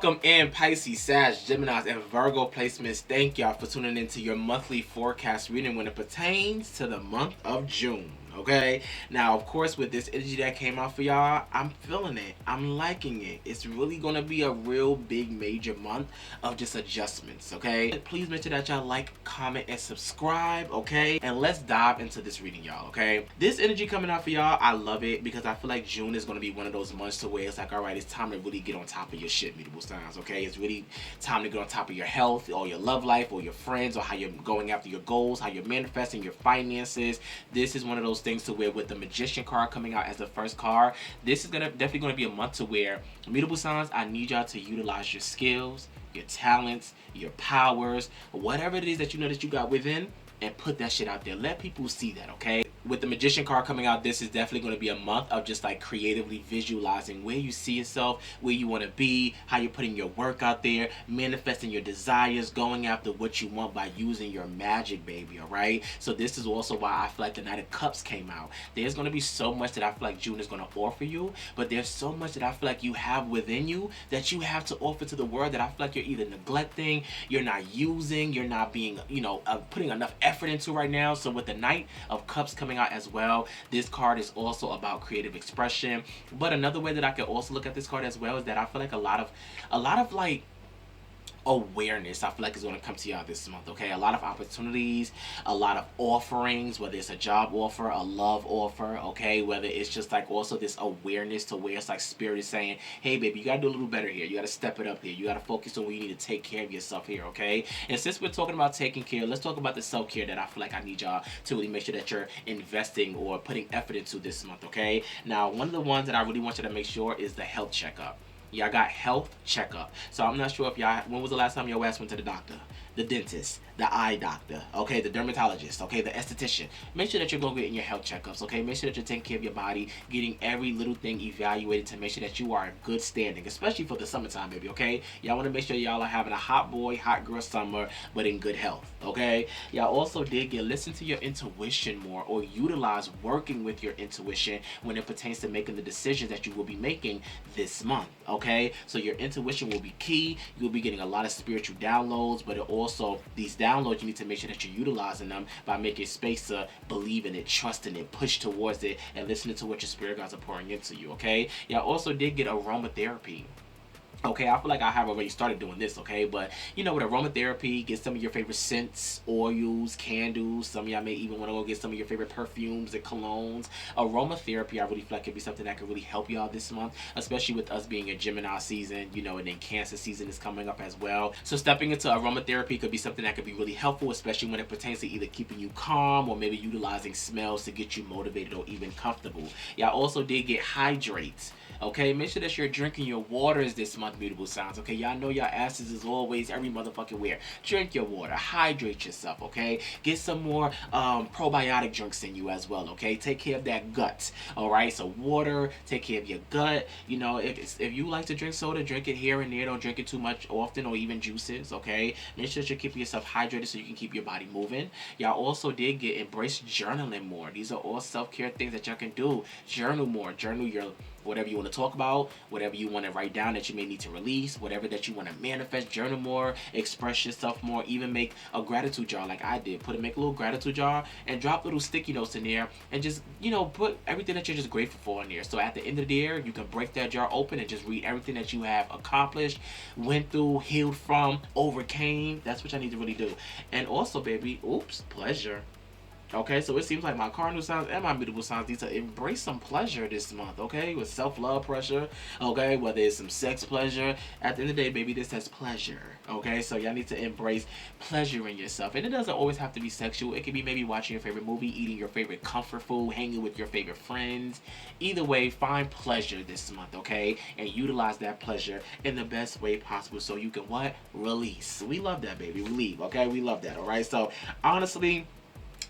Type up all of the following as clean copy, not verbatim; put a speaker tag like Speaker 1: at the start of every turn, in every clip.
Speaker 1: Welcome in Pisces, Sag, Geminis, and Virgo placements. Thank y'all for tuning into your monthly forecast reading when it pertains to the month of June. Okay, now of course with this energy that came out for y'all, I'm feeling it. I'm liking it. It's really gonna be a real big major month of just adjustments. Okay, please make sure that y'all like, comment, and subscribe. Okay, and let's dive into this reading, y'all. Okay, this energy coming out for y'all, I love it because I feel like June is gonna be one of those months to where it's like, all right, it's time to really get on top of your shit, mutable signs. Okay, it's really time to get on top of your health or your love life or your friends or how you're going after your goals, how you're manifesting your finances. This is one of those things to where with the Magician card coming out as the first card, this is definitely gonna be a month to where mutable signs, I need y'all to utilize your skills, your talents, your powers, whatever it is that you know that you got within, and put that shit out there. Let people see that, okay? With the Magician card coming out, this is definitely going to be a month of just like creatively visualizing where you see yourself, where you want to be, how you're putting your work out there, manifesting your desires, going after what you want by using your magic, baby, all right? So this is also why I feel like the Knight of Cups came out. There's going to be so much that I feel like June is going to offer you, but there's so much that I feel like you have within you that you have to offer to the world that I feel like you're either neglecting, you're not using, you're not being, putting enough effort into right now. So with the Knight of Cups coming out as well, this card is also about creative expression. But another way that I can also look at this card as well is that I feel like a lot of like awareness I feel like is going to come to y'all this month. Okay, a lot of opportunities, a lot of offerings, whether it's a job offer, a love offer, okay, whether it's just like also this awareness to where it's like spirit is saying, hey baby, you got to do a little better here, you got to step it up here, you got to focus on where you need to take care of yourself here. Okay, and since we're talking about taking care, let's talk about the self-care that I feel like I need y'all to really make sure that you're investing or putting effort into this month. Okay, now one of the ones that I really want you to make sure is the health checkup. Y'all got health checkup. So I'm not sure if y'all, when was the last time your ass went to the doctor, the dentist, the eye doctor, okay, the dermatologist, okay, the esthetician. Make sure that you're going to get in your health checkups, okay? Make sure that you're taking care of your body, getting every little thing evaluated to make sure that you are in good standing, especially for the summertime, baby, okay? Y'all want to make sure y'all are having a hot boy, hot girl summer, but in good health, okay? Y'all also did listen to your intuition more, or utilize working with your intuition when it pertains to making the decisions that you will be making this month, okay? So your intuition will be key. You'll be getting a lot of spiritual downloads, but it also, these downloads, you need to make sure that you're utilizing them by making space to believe in it, trust in it, push towards it, and listening to what your spirit guides are pouring into you, okay? Y'all also did get aromatherapy. Okay, I feel like I have already started doing this, okay? But, with aromatherapy, get some of your favorite scents, oils, candles. Some of y'all may even want to go get some of your favorite perfumes and colognes. Aromatherapy, I really feel like could be something that could really help y'all this month, especially with us being in Gemini season, and then Cancer season is coming up as well. So stepping into aromatherapy could be something that could be really helpful, especially when it pertains to either keeping you calm or maybe utilizing smells to get you motivated or even comfortable. Y'all also did get hydrates. Okay, make sure that you're drinking your waters this month, mutable signs. Okay, y'all know your asses is always every motherfucking where. Drink your water, hydrate yourself. Okay, get some more probiotic drinks in you as well. Okay, take care of that gut. All right, so water, take care of your gut. If you like to drink soda, drink it here and there. Don't drink it too much often, or even juices. Okay, make sure that you're keeping yourself hydrated so you can keep your body moving. Y'all also did embrace journaling more. These are all self-care things that y'all can do. Journal more. Journal your whatever you want to talk about, whatever you want to write down that you may need to release, whatever that you want to manifest. Journal more, express yourself more, even make a gratitude jar like I did. Make a little gratitude jar and drop little sticky notes in there, and just, put everything that you're just grateful for in there. So at the end of the year, you can break that jar open and just read everything that you have accomplished, went through, healed from, overcame. That's what I need to really do. And also, baby, pleasure. Okay, so it seems like my cardinal signs and my mutable signs need to embrace some pleasure this month, okay? With self-love pressure, okay? Whether it's some sex pleasure. At the end of the day, baby, this has pleasure, okay? So y'all need to embrace pleasure in yourself. And it doesn't always have to be sexual. It could be maybe watching your favorite movie, eating your favorite comfort food, hanging with your favorite friends. Either way, find pleasure this month, okay? And utilize that pleasure in the best way possible so you can what? Release. We love that, baby. Relieve, okay? We love that, all right? So, honestly,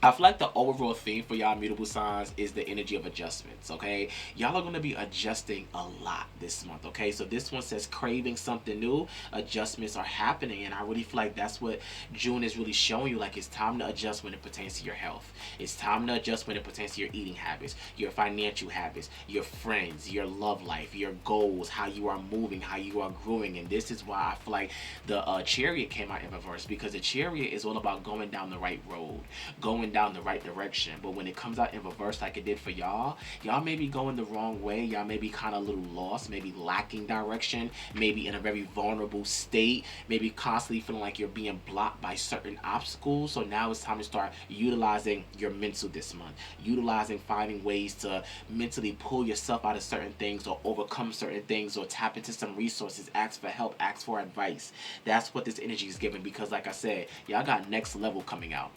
Speaker 1: I feel like the overall theme for y'all mutable signs is the energy of adjustments, okay? Y'all are going to be adjusting a lot this month, okay? So this one says craving something new, adjustments are happening, and I really feel like that's what June is really showing you. Like, it's time to adjust when it pertains to your health. It's time to adjust when it pertains to your eating habits, your financial habits, your friends, your love life, your goals, how you are moving, how you are growing. And this is why I feel like the chariot came out in reverse, because the chariot is all about going down the right road, going down the right direction. But when it comes out in reverse like it did for y'all may be going the wrong way. Y'all may be kind of a little lost, maybe lacking direction, maybe in a very vulnerable state, maybe constantly feeling like you're being blocked by certain obstacles. So now it's time to start utilizing your mental this month, utilizing finding ways to mentally pull yourself out of certain things or overcome certain things or tap into some resources, ask for help, ask for advice. That's what this energy is giving, because like I said, y'all got next level coming out.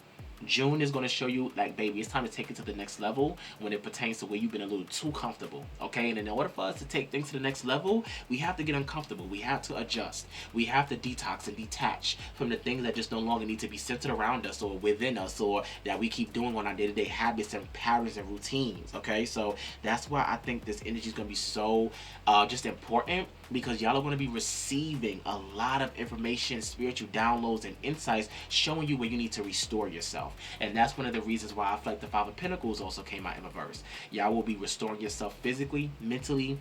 Speaker 1: June is going to show you, like, baby, it's time to take it to the next level when it pertains to where you've been a little too comfortable, okay? And in order for us to take things to the next level, we have to get uncomfortable. We have to adjust. We have to detox and detach from the things that just no longer need to be centered around us or within us, or that we keep doing on our day-to-day habits and patterns and routines, okay? So that's why I think this energy is going to be so just important, because y'all are going to be receiving a lot of information, spiritual downloads, and insights showing you where you need to restore yourself. And that's one of the reasons why I feel like the Five of Pentacles also came out in reverse. Y'all will be restoring yourself physically, mentally,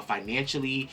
Speaker 1: financially,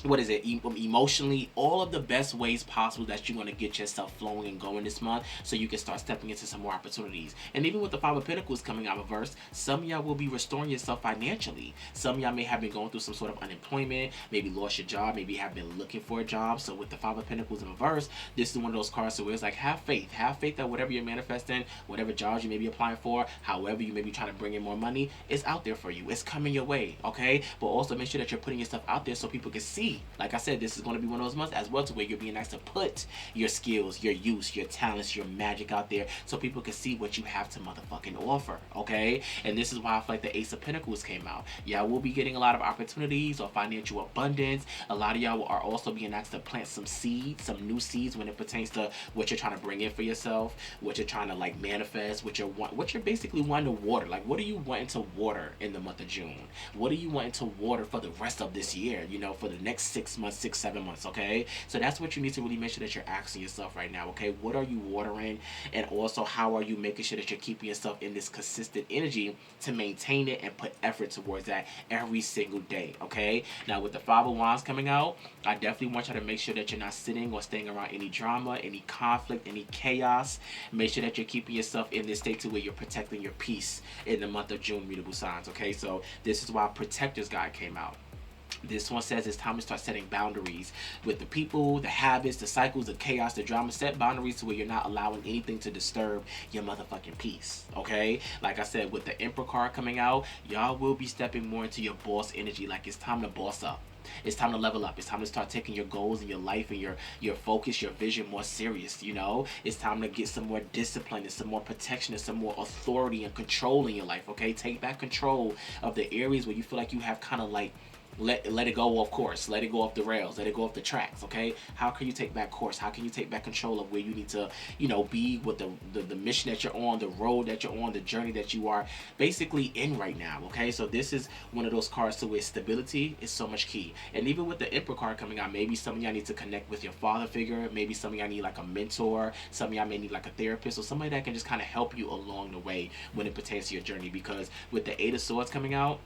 Speaker 1: emotionally, all of the best ways possible that you want to get yourself flowing and going this month, so you can start stepping into some more opportunities. And even with the Five of Pentacles coming out reverse, some of y'all will be restoring yourself financially. Some of y'all may have been going through some sort of unemployment, maybe lost your job, maybe have been looking for a job. So with the Five of Pentacles in reverse, this is one of those cards where it's like, have faith that whatever you're manifesting, whatever jobs you may be applying for, however you may be trying to bring in more money, it's out there for you, it's coming your way, okay? But also make sure that you're putting yourself out there so people can see. Like I said, this is going to be one of those months as well to where you're being asked to put your skills, your use, your talents, your magic out there so people can see what you have to motherfucking offer, okay? And this is why I feel like the Ace of Pentacles came out. Y'all will be getting a lot of opportunities or financial abundance. A lot of y'all are also being asked to plant some seeds, some new seeds when it pertains to what you're trying to bring in for yourself, what you're trying to like manifest, what you're basically wanting to water. Like, what are you wanting to water in the month of June? What are you wanting to water for the rest of this year, you know, for the next 6 months, 7 months, okay? So that's what you need to really make sure that you're asking yourself right now, okay? What are you watering? And also, how are you making sure that you're keeping yourself in this consistent energy to maintain it and put effort towards that every single day, okay? Now, with the Five of Wands coming out, I definitely want you to make sure that you're not sitting or staying around any drama, any conflict, any chaos. Make sure that you're keeping yourself in this state to where you're protecting your peace in the month of June, mutable signs, okay? So this is why Protector's Guide came out. This one says it's time to start setting boundaries with the people, the habits, the cycles, the chaos, the drama. Set boundaries to where you're not allowing anything to disturb your motherfucking peace, okay? Like I said, with the Emperor card coming out, y'all will be stepping more into your boss energy. Like, it's time to boss up. It's time to level up. It's time to start taking your goals and your life and your focus, your vision more serious, you know? It's time to get some more discipline and some more protection and some more authority and control in your life, okay? Take back control of the areas where you feel like you have kind of like let it go off course, let it go off the rails, let it go off the tracks, okay? How can you take back course? How can you take back control of where you need to, you know, be with the mission that you're on, the road that you're on, the journey that you are basically in right now, okay? So this is one of those cards to where stability is so much key. And even with the Emperor card coming out, maybe some of y'all need to connect with your father figure, maybe some of y'all need like a mentor, some of y'all may need like a therapist or somebody that can just kind of help you along the way when it pertains to your journey. Because with the Eight of Swords coming out,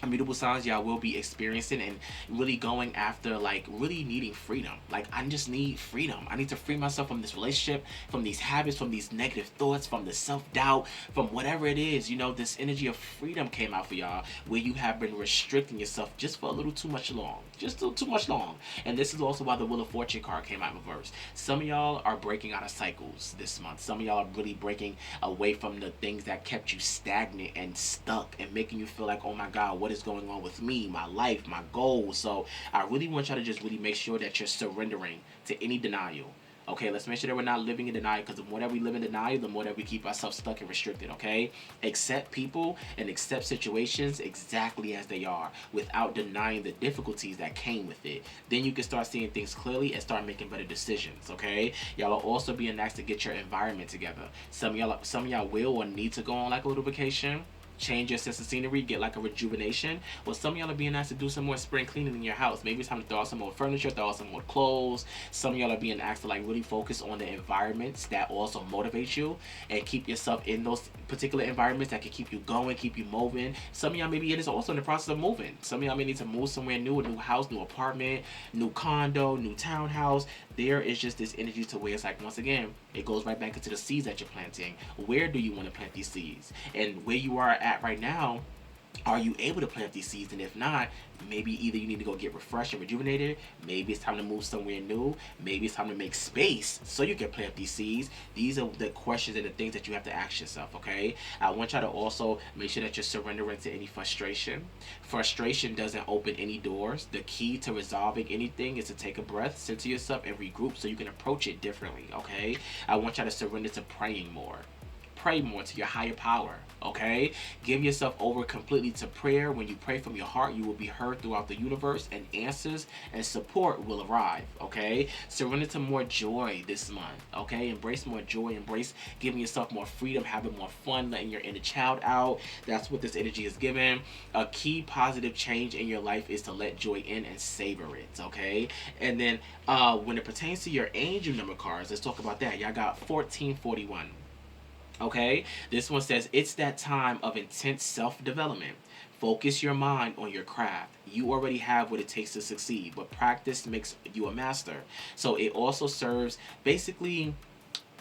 Speaker 1: immutable signs, y'all will be experiencing and really going after, like, really needing freedom. Like, I just need freedom. I need to free myself from this relationship, from these habits, from these negative thoughts, from the self-doubt, from whatever it is. You know, this energy of freedom came out for y'all, where you have been restricting yourself just for a little too much long. Just too much long. And this is also why the Wheel of Fortune card came out in reverse. Some of y'all are breaking out of cycles this month. Some of y'all are really breaking away from the things that kept you stagnant and stuck and making you feel like, oh my God, what is going on with me, my life, my goals? So I really want y'all to just really make sure that you're surrendering to any denial, Okay, let's make sure that we're not living in denial, because the more that we live in denial, the more that we keep ourselves stuck and restricted. Okay, accept people and accept situations exactly as they are without denying the difficulties that came with it. Then you can start seeing things clearly and start making better decisions. Okay, y'all are also being asked to get your environment together. Some of y'all will or need to go on like a little vacation, change your sense of scenery, get like a rejuvenation. Well, some of y'all are being asked to do some more spring cleaning in your house. Maybe it's time to throw out some more furniture, throw out some more clothes. Some of y'all are being asked to like really focus on the environments that also motivate you and keep yourself in those particular environments that can keep you going, keep you moving. Some of y'all maybe it is also in the process of moving. Some of y'all may need to move somewhere new, a new house, new apartment, new condo, new townhouse. There is just this energy to where it's like, once again, it goes right back into the seeds that you're planting. Where do you want to plant these seeds? And where you are at right now, are you able to plant these seeds? And if not, maybe either you need to go get refreshed and rejuvenated. Maybe it's time to move somewhere new. Maybe it's time to make space so you can plant these seeds. These are the questions and the things that you have to ask yourself, okay? I want y'all to also make sure that you're surrendering to any frustration. Frustration doesn't open any doors. The key to resolving anything is to take a breath, center yourself, and regroup so you can approach it differently, okay? I want y'all to surrender to praying more. Pray more to your higher power, okay? Give yourself over completely to prayer. When you pray from your heart, you will be heard throughout the universe, and answers and support will arrive, okay? Surrender to more joy this month, okay? Embrace more joy. Embrace giving yourself more freedom, having more fun, letting your inner child out. That's what this energy is giving. A key positive change in your life is to let joy in and savor it, okay? And then when it pertains to your angel number cards, let's talk about that. Y'all got 1441. Okay, this one says it's that time of intense self-development. Focus your mind on your craft. You already have what it takes to succeed, but practice makes you a master. So it also serves basically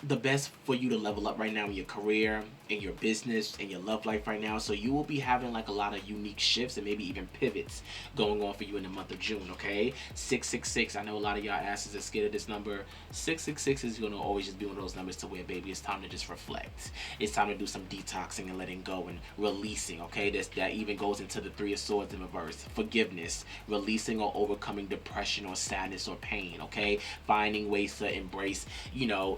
Speaker 1: the best for you to level up right now in your career, in your business, in your love life right now. So you will be having like a lot of unique shifts and maybe even pivots going on for you in the month of June, okay? 666, I know a lot of y'all asses are scared of this number. 666 is going to always just be one of those numbers to where, baby, it's time to just reflect. It's time to do some detoxing and letting go and releasing, okay? That even goes into the Three of Swords in reverse. Forgiveness, releasing or overcoming depression or sadness or pain, okay? Finding ways to embrace,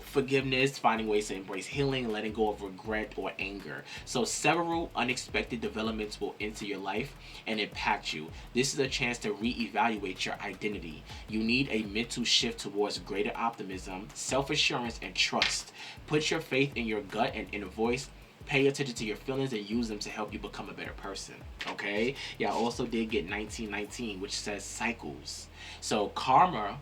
Speaker 1: forgiveness, finding ways to embrace healing, letting go of regret or anger. So several unexpected developments will enter your life and impact you. This is a chance to reevaluate your identity. You need a mental shift towards greater optimism, self-assurance, and trust. Put your faith in your gut and inner voice. Pay attention to your feelings and use them to help you become a better person, okay? Yeah, I also did get 1919, which says cycles. So Karma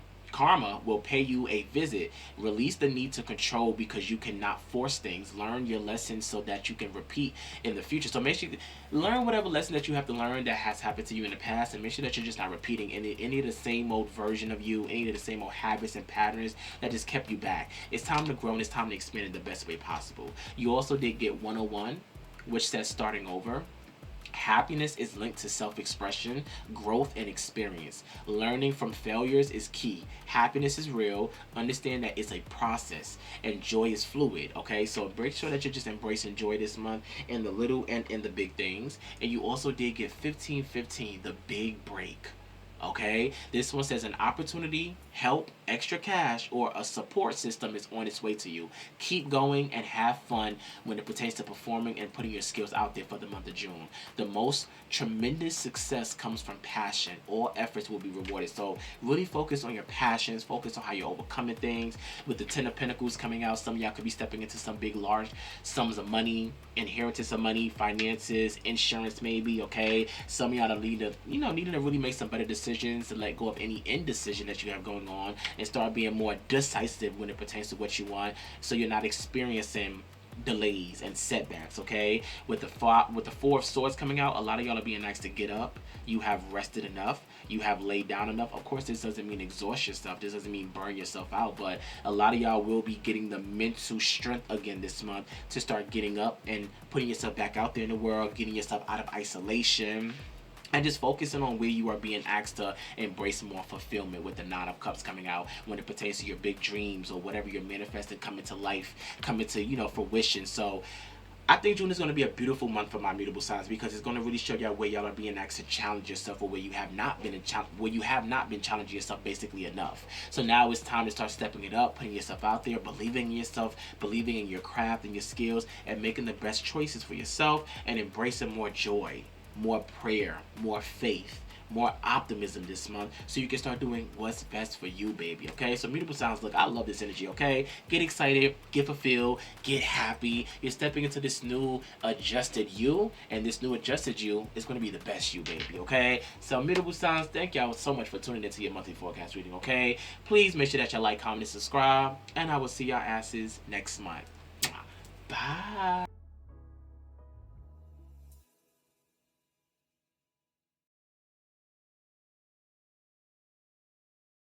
Speaker 1: will pay you a visit. Release the need to control because you cannot force things. Learn your lessons so that you can repeat in the future. So make sure you learn whatever lesson that you have to learn that has happened to you in the past, and make sure that you're just not repeating any of the same old version of you, any of the same old habits and patterns that just kept you back. It's time to grow and it's time to expand in the best way possible. You also did get 101, which says starting over. Happiness is linked to self-expression, growth, and experience. Learning from failures is key. Happiness is real. Understand that it's a process, and joy is fluid, okay? So make sure that you're just embracing joy this month in the little and in the big things. And you also did get 1515, the big break. Okay, this one says an opportunity, help, extra cash, or a support system is on its way to you. Keep going and have fun when it pertains to performing and putting your skills out there for the month of June. The most tremendous success comes from passion. All efforts will be rewarded. So really focus on your passions, focus on how you're overcoming things. With the Ten of Pentacles coming out, some of y'all could be stepping into some big, large sums of money, inheritance of money, finances, insurance maybe, okay? Some of y'all are needing to really make some better decisions, to let go of any indecision that you have going on and start being more decisive when it pertains to what you want, so you're not experiencing delays and setbacks, okay? With the Four of Swords coming out, a lot of y'all are being asked to get up. You have rested enough. You have laid down enough. Of course, this doesn't mean exhaust yourself. This doesn't mean burn yourself out. But a lot of y'all will be getting the mental strength again this month to start getting up and putting yourself back out there in the world, getting yourself out of isolation, and just focusing on where you are being asked to embrace more fulfillment with the Nine of Cups coming out when it pertains to your big dreams or whatever you're manifesting coming to life, coming to, fruition. So I think June is going to be a beautiful month for my mutable signs because it's going to really show y'all where y'all are being asked to challenge yourself, or where you have not been challenging yourself basically enough. So now it's time to start stepping it up, putting yourself out there, believing in yourself, believing in your craft and your skills, and making the best choices for yourself, and embracing more joy, more prayer, more faith, more optimism this month, so you can start doing what's best for you, baby. Okay, so mutable sounds, look, I love this energy. Okay, get excited, get fulfilled, get happy. You're stepping into this new adjusted you, and this new adjusted you is going to be the best you, baby. Okay, so mutable sounds, thank y'all so much for tuning into your monthly forecast reading. Okay, please make sure that you like, comment, and subscribe, and I will see y'all asses next month. Bye.